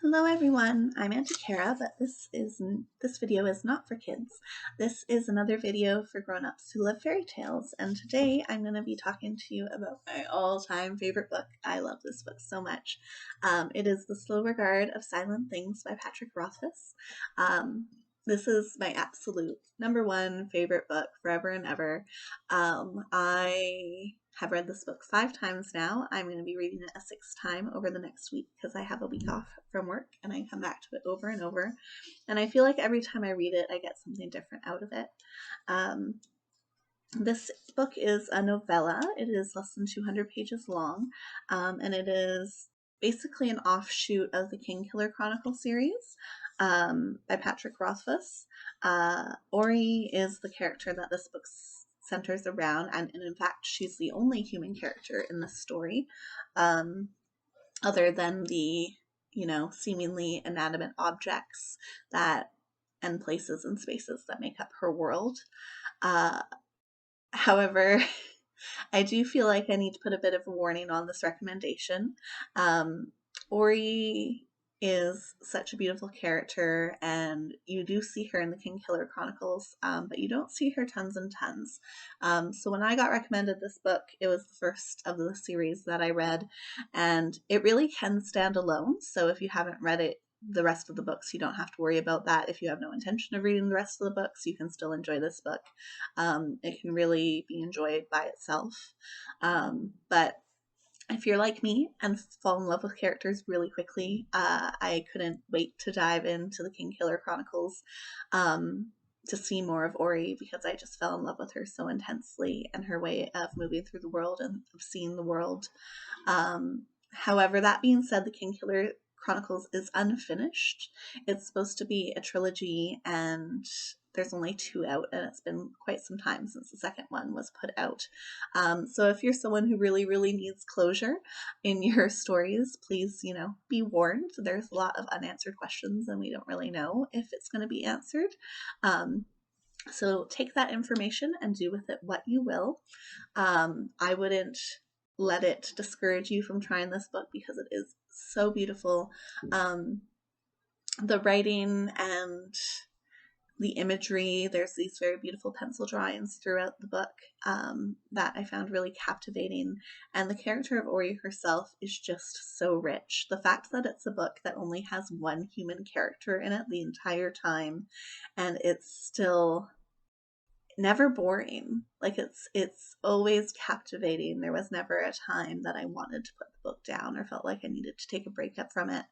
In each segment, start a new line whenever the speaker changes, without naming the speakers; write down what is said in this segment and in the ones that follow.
Hello everyone, I'm Auntie Kara, but this video is not for kids. This is another video for grown-ups who love fairy tales, and today I'm going to be talking to you about my all-time favorite book. I love this book so much. It is The Slow Regard of Silent Things by Patrick Rothfuss. This is my absolute #1 favorite book forever and ever. I have read this book 5 times now. I'm going to be reading it a 6th time over the next week because I have a week off from work and I come back to it over and over. And I feel like every time I read it, I get something different out of it. This book is a novella. It is less than 200 pages long, and it is basically an offshoot of the Kingkiller Chronicle series by Patrick Rothfuss. Ori is the character that this book centers around, and in fact, she's the only human character in this story, other than the, seemingly inanimate objects that and places and spaces that make up her world. However, I do feel like I need to put a bit of a warning on this recommendation. Ori is such a beautiful character, and you do see her in the Kingkiller Chronicles, but you don't see her tons and tons. So when I got recommended this book, it was the first of the series that I read, and it really can stand alone. So if you haven't read it, the rest of the books, you don't have to worry about that. If you have no intention of reading the rest of the books, you can still enjoy this book. It can really be enjoyed by itself. But if you're like me and fall in love with characters really quickly, I couldn't wait to dive into the Kingkiller Chronicles to see more of Ori, because I just fell in love with her so intensely and her way of moving through the world and of seeing the world. However, that being said, the Kingkiller Chronicles is unfinished. It's supposed to be a trilogy, and there's only 2 out, and it's been quite some time since the second one was put out. So if you're someone who really, really needs closure in your stories, please, be warned. There's a lot of unanswered questions, and we don't really know if it's going to be answered. So take that information and do with it what you will. I wouldn't let it discourage you from trying this book because it is so beautiful. The writing and the imagery, there's these very beautiful pencil drawings throughout the book that I found really captivating, and the character of Ori herself is just so rich. The fact that it's a book that only has one human character in it the entire time, and it's still never boring. Like it's always captivating. There was never a time that I wanted to put the book down or felt like I needed to take a break up from it.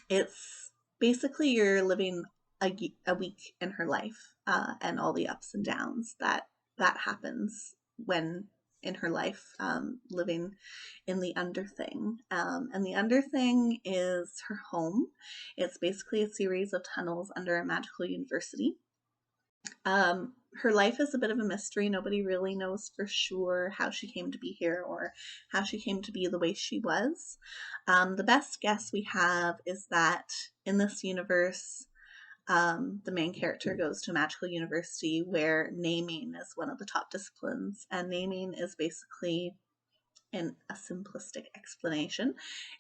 It's basically you're living a week in her life, and all the ups and downs that happens when in her life, living in the Underthing. And the Underthing is her home. It's basically a series of tunnels under a magical university. Her life is a bit of a mystery. Nobody really knows for sure how she came to be here or how she came to be the way she was. The best guess we have is that in this universe, the main character goes to a magical university where naming is one of the top disciplines, and naming is basically, in a simplistic explanation,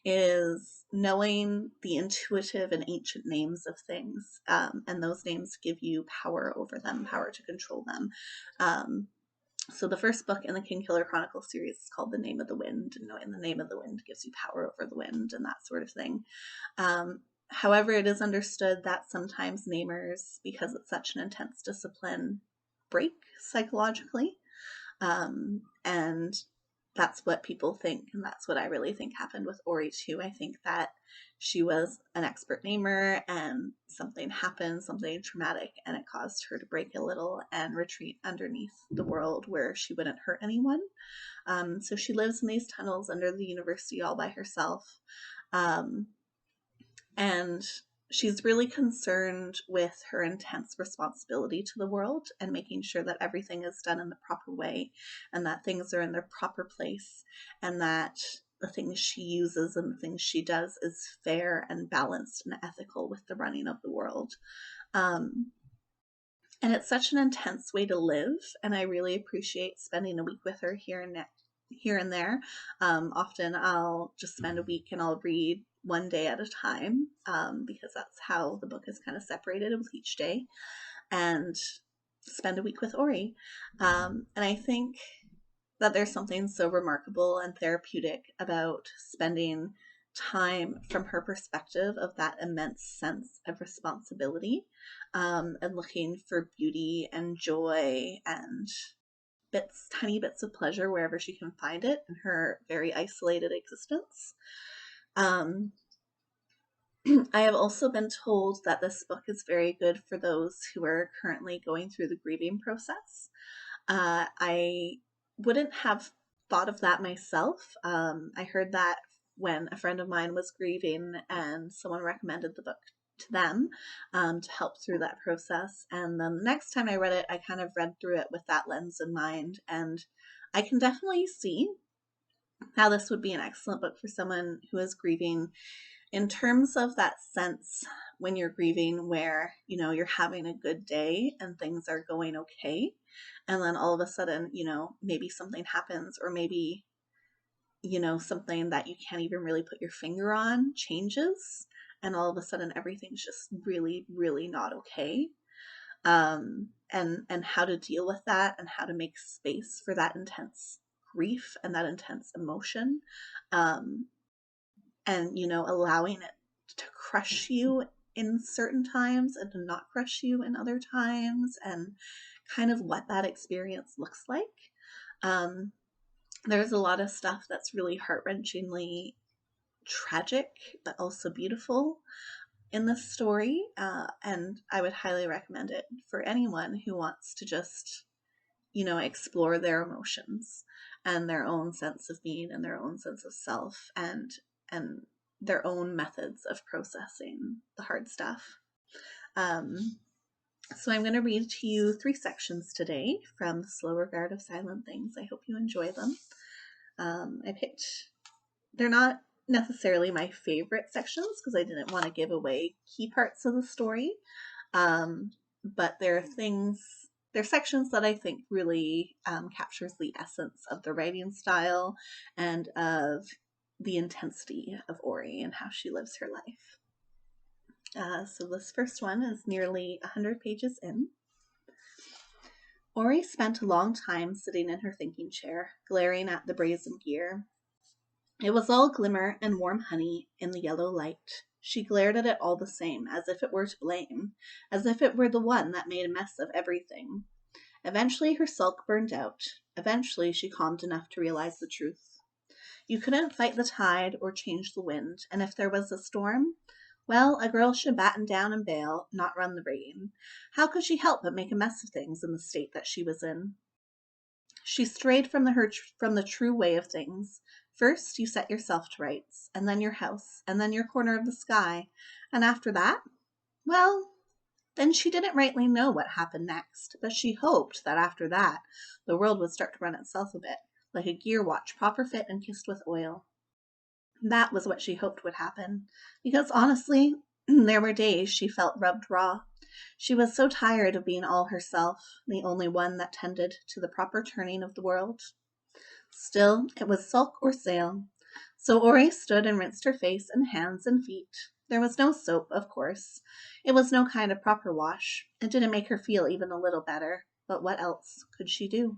is knowing the intuitive and ancient names of things, and those names give you power over them, power to control them. So the first book in the Kingkiller Chronicle series is called The Name of the Wind, and knowing the name of the wind gives you power over the wind and that sort of thing. However, it is understood that sometimes namers, because it's such an intense discipline, break psychologically, and that's what people think, and that's what I really think happened with Ori too. I think that she was an expert namer, and something happened, something traumatic, and it caused her to break a little and retreat underneath the world where she wouldn't hurt anyone. So she lives in these tunnels under the university all by herself, and she's really concerned with her intense responsibility to the world and making sure that everything is done in the proper way and that things are in their proper place, and that the things she uses and the things she does is fair and balanced and ethical with the running of the world. And it's such an intense way to live, and I really appreciate spending a week with her here here and there. Often I'll just spend a week and I'll read one day at a time, because that's how the book is kind of separated with each day, and spend a week with Ori. And I think that there's something so remarkable and therapeutic about spending time from her perspective of that immense sense of responsibility, and looking for beauty and joy and tiny bits of pleasure wherever she can find it in her very isolated existence. Um, I have also been told that this book is very good for those who are currently going through the grieving process. I wouldn't have thought of that myself. I heard that when a friend of mine was grieving and someone recommended the book to them, to help through that process. And then the next time I read it, I kind of read through it with that lens in mind. And I can definitely see how this would be an excellent book for someone who is grieving, in terms of that sense when you're grieving where, you're having a good day and things are going okay. And then all of a sudden, maybe something happens, or maybe, something that you can't even really put your finger on changes. And all of a sudden everything's just really, really not okay. And how to deal with that, and how to make space for that intense grief and that intense emotion. And allowing it to crush you in certain times and to not crush you in other times, and kind of what that experience looks like. There's a lot of stuff that's really heart-wrenchingly tragic but also beautiful in this story, and I would highly recommend it for anyone who wants to just explore their emotions and their own sense of being and their own sense of self, and their own methods of processing the hard stuff. So I'm going to read to you 3 sections today from The Slow Regard of Silent Things. I hope you enjoy them. They're not necessarily my favorite sections because I didn't want to give away key parts of the story, but they're sections that I think really captures the essence of the writing style and of the intensity of Ori and how she lives her life. So this first one is nearly 100 pages in. Ori spent a long time sitting in her thinking chair, glaring at the brazen gear. It was all glimmer and warm honey in the yellow light. She glared at it all the same, as if it were to blame, as if it were the one that made a mess of everything. Eventually her sulk burned out. Eventually she calmed enough to realize the truth. You couldn't fight the tide or change the wind, and if there was a storm, well, a girl should batten down and bail, not run the rain. How could she help but make a mess of things in the state that she was in? She strayed from the true way of things. First you set yourself to rights, and then your house, and then your corner of the sky, and after that, well, then she didn't rightly know what happened next, but she hoped that after that the world would start to run itself a bit, like a gear watch proper fit and kissed with oil. That was what she hoped would happen, because honestly, there were days she felt rubbed raw. She was so tired of being all herself, the only one that tended to the proper turning of the world. Still, it was sulk or sail. So Ori stood and rinsed her face and hands and feet. There was no soap, of course. It was no kind of proper wash. It didn't make her feel even a little better. But what else could she do?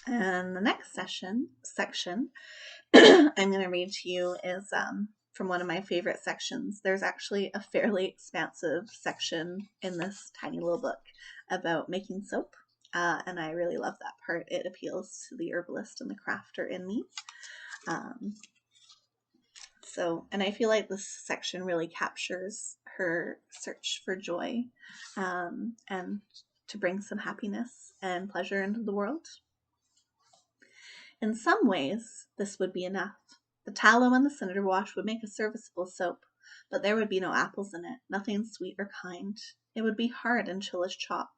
And the next section I'm going to read to you is from one of my favorite sections. There's actually a fairly expansive section in this tiny little book about making soap, and I really love that part. It appeals to the herbalist and the crafter in me. And I feel like this section really captures her search for joy, and to bring some happiness and pleasure into the world. In some ways, this would be enough. The tallow and the cinder wash would make a serviceable soap, but there would be no apples in it, nothing sweet or kind. It would be hard and chill as chalk.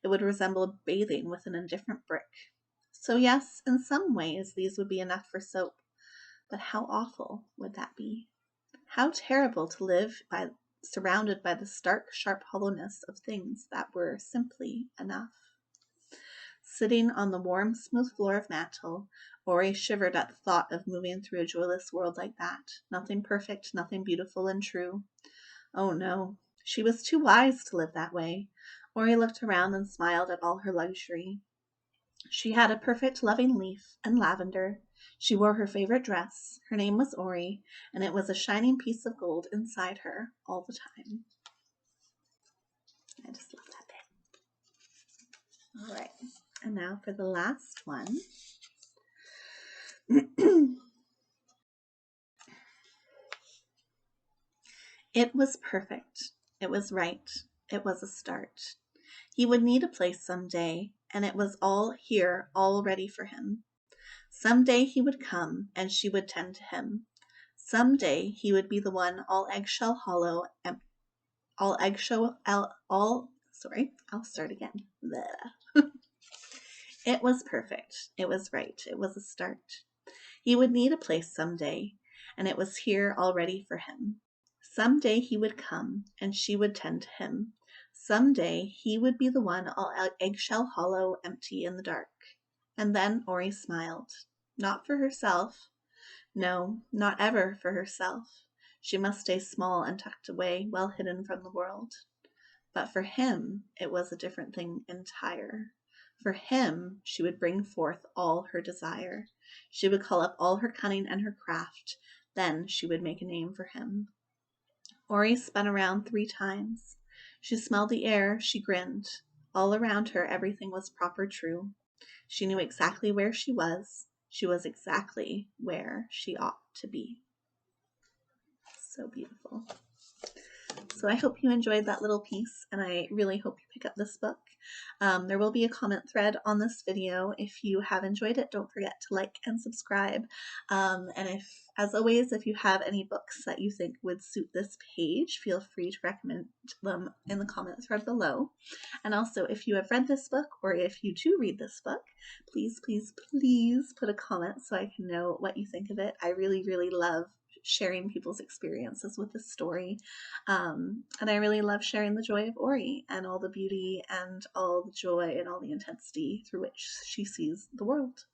It would resemble bathing with an indifferent brick. So yes, in some ways these would be enough for soap. But how awful would that be? How terrible to live by surrounded by the stark, sharp hollowness of things that were simply enough. Sitting on the warm, smooth floor of Mantle, Ori shivered at the thought of moving through a joyless world like that. Nothing perfect, nothing beautiful and true. Oh no, she was too wise to live that way. Ori looked around and smiled at all her luxury. She had a perfect loving leaf and lavender. She wore her favorite dress. Her name was Ori, and it was a shining piece of gold inside her all the time. I just love that bit. All right, and now for the last one. It was perfect. It was right. It was a start. He would need a place some day, and it was all here, all ready for him. Some day he would come, and she would tend to him. Some day he would be the one all eggshell hollow, all eggshell, I'll start again. Bleh. It was perfect. It was right. It was a start. He would need a place some day, and it was here all ready for him. Some day he would come, and she would tend to him. Some day he would be the one all eggshell hollow, empty in the dark. And then Ori smiled. Not for herself. No, not ever for herself. She must stay small and tucked away, well hidden from the world. But for him, it was a different thing entire. For him, she would bring forth all her desire. She would call up all her cunning and her craft. Then she would make a name for him. Ori spun around 3 times. She smelled the air, she grinned. All around her, everything was proper true. She knew exactly where she was. She was exactly where she ought to be. So beautiful. So I hope you enjoyed that little piece, and I really hope you pick up this book. There will be a comment thread on this video. If you have enjoyed it, don't forget to like and subscribe. And as always, if you have any books that you think would suit this page, feel free to recommend them in the comment thread below. And also, if you have read this book, or if you do read this book, please, please, please put a comment so I can know what you think of it. I really, really love sharing people's experiences with this story. And I really love sharing the joy of Ori and all the beauty and all the joy and all the intensity through which she sees the world.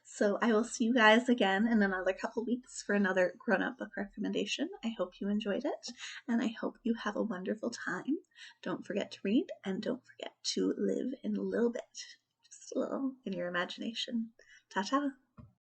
So I will see you guys again in another couple weeks for another grown-up book recommendation. I hope you enjoyed it, and I hope you have a wonderful time. Don't forget to read, and don't forget to live in a little bit, just a little, in your imagination. Ta-ta!